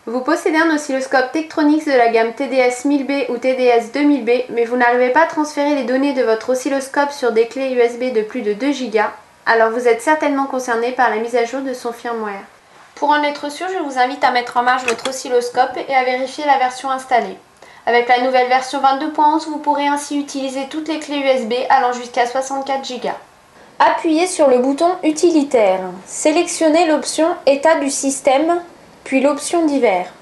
Vous possédez un oscilloscope Tektronix de la gamme TDS 1000B ou TDS 2000B, mais vous n'arrivez pas à transférer les données de votre oscilloscope sur des clés USB de plus de 2 Go, alors vous êtes certainement concerné par la mise à jour de son firmware. Pour en être sûr, je vous invite à mettre en marche votre oscilloscope et à vérifier la version installée. Avec la nouvelle version 22.11, vous pourrez ainsi utiliser toutes les clés USB allant jusqu'à 64 Go. Appuyez sur le bouton Utilitaire. Sélectionnez l'option État du système, puis l'option Divers.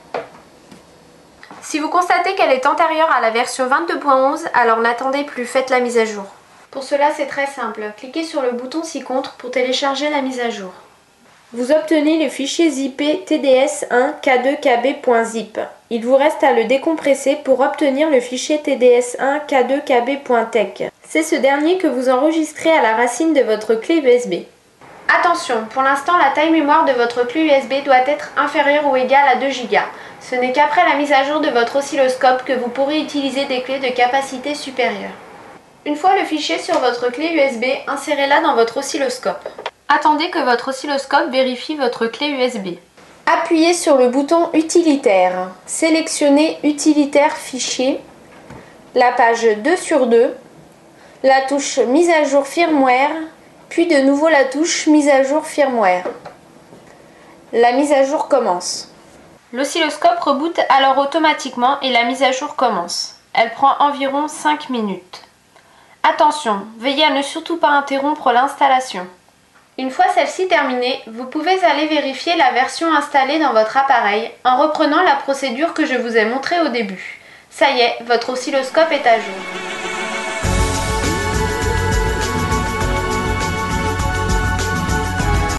Si vous constatez qu'elle est antérieure à la version 22.11, alors n'attendez plus, faites la mise à jour. Pour cela, c'est très simple. Cliquez sur le bouton ci-contre pour télécharger la mise à jour. Vous obtenez le fichier zippé tds1k2kb.zip. Il vous reste à le décompresser pour obtenir le fichier tds1k2kb.tech. C'est ce dernier que vous enregistrez à la racine de votre clé USB. Attention, pour l'instant, la taille mémoire de votre clé USB doit être inférieure ou égale à 2 Go. Ce n'est qu'après la mise à jour de votre oscilloscope que vous pourrez utiliser des clés de capacité supérieure. Une fois le fichier sur votre clé USB, insérez-la dans votre oscilloscope. Attendez que votre oscilloscope vérifie votre clé USB. Appuyez sur le bouton Utilitaire. Sélectionnez Utilitaire Fichier, la page 2 sur 2, la touche Mise à jour firmware, puis de nouveau la touche Mise à jour firmware. La mise à jour commence. L'oscilloscope reboot alors automatiquement et la mise à jour commence. Elle prend environ 5 minutes. Attention, veillez à ne surtout pas interrompre l'installation. Une fois celle-ci terminée, vous pouvez aller vérifier la version installée dans votre appareil en reprenant la procédure que je vous ai montrée au début. Ça y est, votre oscilloscope est à jour.